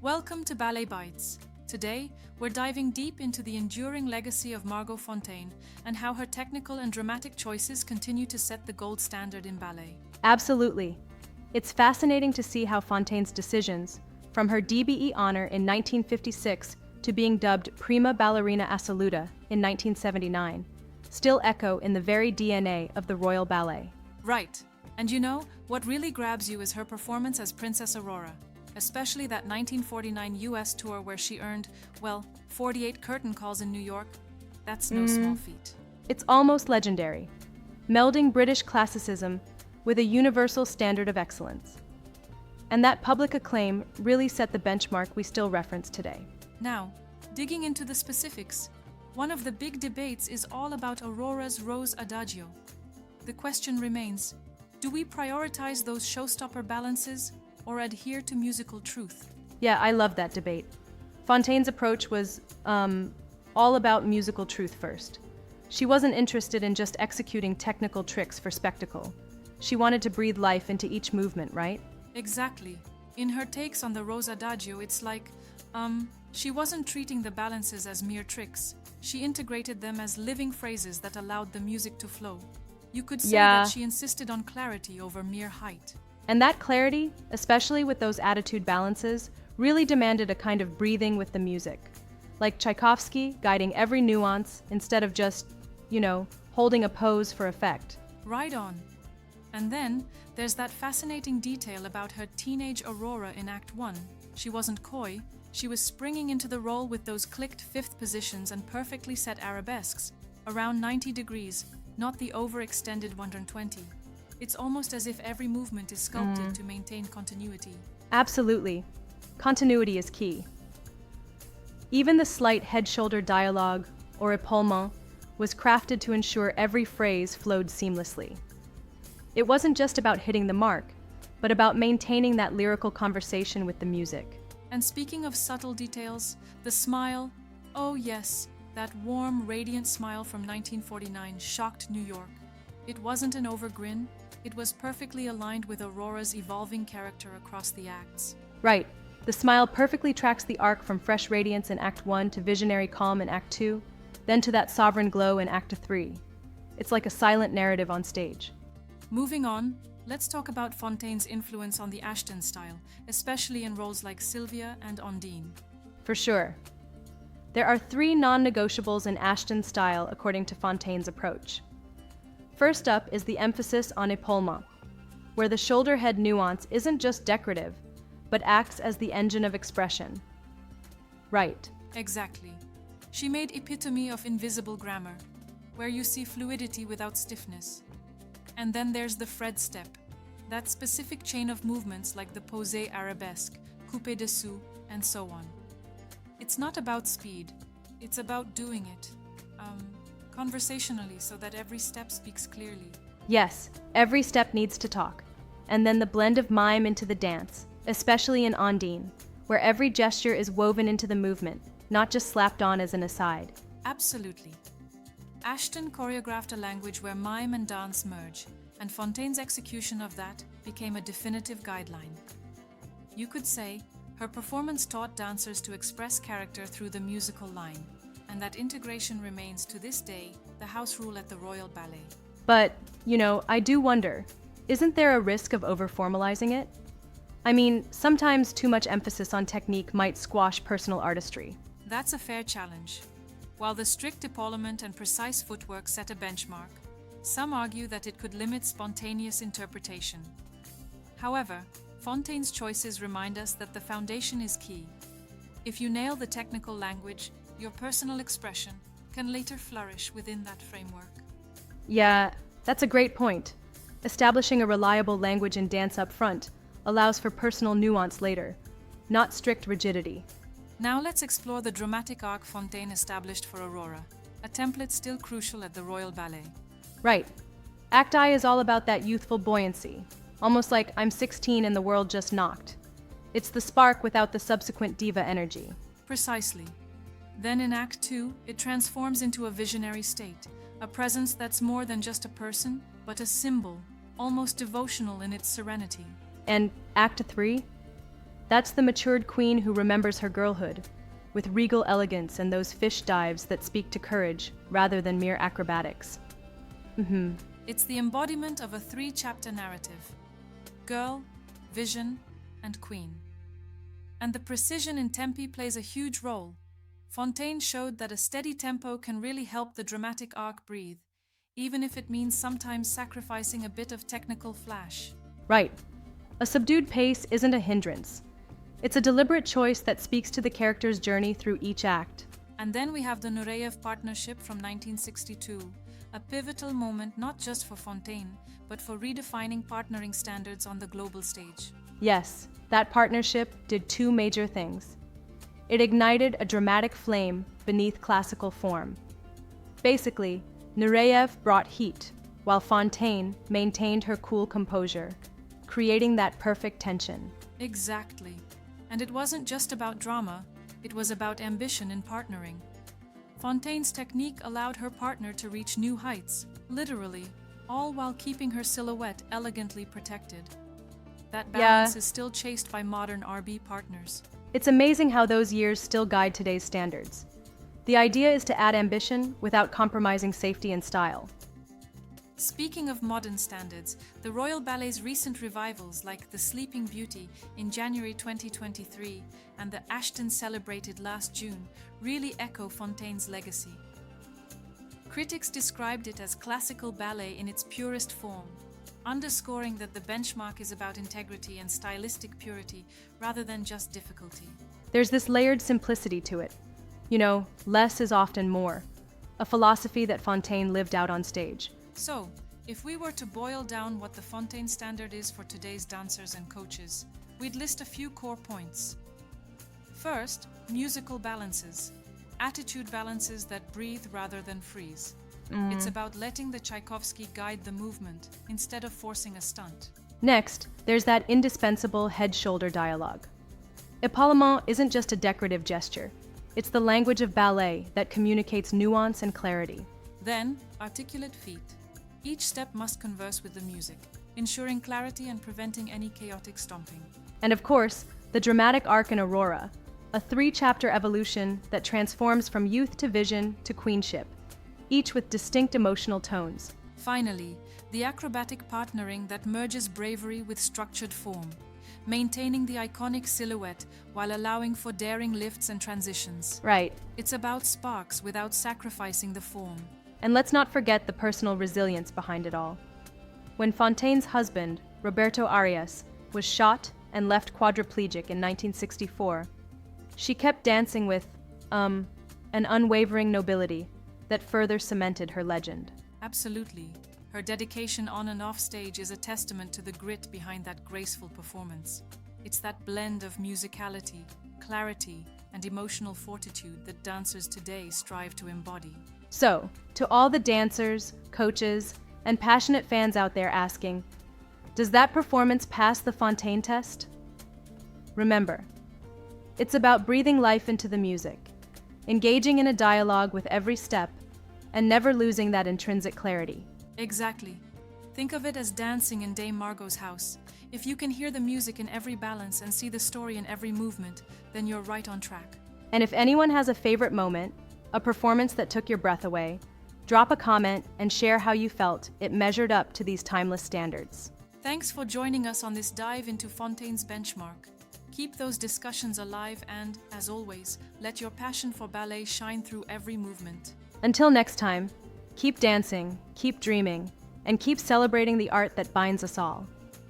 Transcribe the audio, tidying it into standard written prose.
Welcome to Ballet Bites. Today, we're diving deep into the enduring legacy of Margot Fonteyn and how her technical and dramatic choices continue to set the gold standard in ballet. Absolutely. It's fascinating to see how Fontaine's decisions, from her DBE honor in 1956 to being dubbed Prima Ballerina Assoluta in 1979, still echo in the very DNA of the Royal Ballet. Right. And you know, what really grabs you is her performance as Princess Aurora, especially that 1949 US tour where she earned, 48 curtain calls in New York. That's no small feat. It's almost legendary, melding British classicism with a universal standard of excellence. And that public acclaim really set the benchmark we still reference today. Now, digging into the specifics, one of the big debates is all about Aurora's Rose Adagio. The question remains, do we prioritize those showstopper balances or adhere to musical truth? Yeah, I love that debate. Fontaine's approach was, all about musical truth first. She wasn't interested in just executing technical tricks for spectacle. She wanted to breathe life into each movement, right? Exactly. In her takes on the Rose Adagio, it's like, she wasn't treating the balances as mere tricks. She integrated them as living phrases that allowed the music to flow. You could say that she insisted on clarity over mere height. And that clarity, especially with those attitude balances, really demanded a kind of breathing with the music. Like Tchaikovsky guiding every nuance instead of just, holding a pose for effect. Right on. And then, there's that fascinating detail about her teenage Aurora in Act 1. She wasn't coy, she was springing into the role with those clicked fifth positions and perfectly set arabesques, around 90 degrees, not the overextended 120. It's almost as if every movement is sculpted to maintain continuity. Absolutely. Continuity is key. Even the slight head-shoulder dialogue, or épaulement, was crafted to ensure every phrase flowed seamlessly. It wasn't just about hitting the mark, but about maintaining that lyrical conversation with the music. And speaking of subtle details, the smile, oh yes, that warm, radiant smile from 1949 shocked New York. It wasn't an overgrin, it was perfectly aligned with Aurora's evolving character across the acts. Right. The smile perfectly tracks the arc from fresh radiance in Act 1 to visionary calm in Act 2, then to that sovereign glow in Act 3. It's like a silent narrative on stage. Moving on, let's talk about Fontaine's influence on the Ashton style, especially in roles like Sylvia and Ondine. For sure. There are 3 non-negotiables in Ashton's style according to Fontaine's approach. First up is the emphasis on épaulement, where the shoulder-head nuance isn't just decorative, but acts as the engine of expression. Right. Exactly. She made epitome of invisible grammar, where you see fluidity without stiffness. And then there's the Fred step, that specific chain of movements like the posé arabesque, coupé dessous, and so on. It's not about speed, it's about doing it, conversationally so that every step speaks clearly. Yes, every step needs to talk. And then the blend of mime into the dance, especially in Ondine, where every gesture is woven into the movement, not just slapped on as an aside. Absolutely. Ashton choreographed a language where mime and dance merge, and Fontaine's execution of that became a definitive guideline. You could say, her performance taught dancers to express character through the musical line, and that integration remains to this day the house rule at the Royal Ballet. But, I do wonder, isn't there a risk of over-formalizing it? I mean, sometimes too much emphasis on technique might squash personal artistry. That's a fair challenge. While the strict épaulement and precise footwork set a benchmark, some argue that it could limit spontaneous interpretation. However, Fontaine's choices remind us that the foundation is key. If you nail the technical language, your personal expression can later flourish within that framework. Yeah, that's a great point. Establishing a reliable language in dance up front allows for personal nuance later, not strict rigidity. Now let's explore the dramatic arc Fonteyne established for Aurora, a template still crucial at the Royal Ballet. Right. Act I is all about that youthful buoyancy, almost like I'm 16 and the world just knocked. It's the spark without the subsequent diva energy. Precisely. Then in Act 2, it transforms into a visionary state, a presence that's more than just a person, but a symbol, almost devotional in its serenity. And Act 3? That's the matured queen who remembers her girlhood, with regal elegance and those fish dives that speak to courage rather than mere acrobatics. It's the embodiment of a 3-chapter narrative: girl, vision, and queen. And the precision in tempi plays a huge role. Fontaine showed that a steady tempo can really help the dramatic arc breathe, even if it means sometimes sacrificing a bit of technical flash. Right. A subdued pace isn't a hindrance. It's a deliberate choice that speaks to the character's journey through each act. And then we have the Nureyev partnership from 1962, a pivotal moment not just for Fontaine, but for redefining partnering standards on the global stage. Yes, that partnership did 2 major things. It ignited a dramatic flame beneath classical form. Basically, Nureyev brought heat, while Fontaine maintained her cool composure, creating that perfect tension. Exactly. And it wasn't just about drama, it was about ambition in partnering. Fontaine's technique allowed her partner to reach new heights, literally, all while keeping her silhouette elegantly protected. That balance is still chased by modern RB partners. It's amazing how those years still guide today's standards. The idea is to add ambition without compromising safety and style. Speaking of modern standards, the Royal Ballet's recent revivals like The Sleeping Beauty in January 2023 and the Ashton celebrated last June really echo Fontaine's legacy. Critics described it as classical ballet in its purest form, underscoring that the benchmark is about integrity and stylistic purity rather than just difficulty. There's this layered simplicity to it. You know, less is often more, a philosophy that Fontaine lived out on stage. So, if we were to boil down what the Fontaine standard is for today's dancers and coaches, we'd list a few core points. First, musical balances. Attitude balances that breathe rather than freeze. It's about letting the Tchaikovsky guide the movement instead of forcing a stunt. Next, there's that indispensable head-shoulder dialogue. Épaulement isn't just a decorative gesture. It's the language of ballet that communicates nuance and clarity. Then, articulate feet. Each step must converse with the music, ensuring clarity and preventing any chaotic stomping. And of course, the dramatic arc in Aurora, a 3-chapter evolution that transforms from youth to vision to queenship, each with distinct emotional tones. Finally, the acrobatic partnering that merges bravery with structured form, maintaining the iconic silhouette while allowing for daring lifts and transitions. Right. It's about sparks without sacrificing the form. And let's not forget the personal resilience behind it all. When Fontaine's husband, Roberto Arias, was shot and left quadriplegic in 1964, she kept dancing with, an unwavering nobility that further cemented her legend. Absolutely. Her dedication on and off stage is a testament to the grit behind that graceful performance. It's that blend of musicality, clarity, and emotional fortitude that dancers today strive to embody. So, to all the dancers, coaches, and passionate fans out there asking, does that performance pass the Fontaine test? Remember, it's about breathing life into the music, engaging in a dialogue with every step, and never losing that intrinsic clarity. Exactly. Think of it as dancing in Dame Margot's house. If you can hear the music in every balance and see the story in every movement, then you're right on track. And if anyone has a favorite moment, a performance that took your breath away, drop a comment and share how you felt it measured up to these timeless standards. Thanks for joining us on this dive into Fontaine's benchmark. Keep those discussions alive and, as always, let your passion for ballet shine through every movement. Until next time, keep dancing, keep dreaming, and keep celebrating the art that binds us all.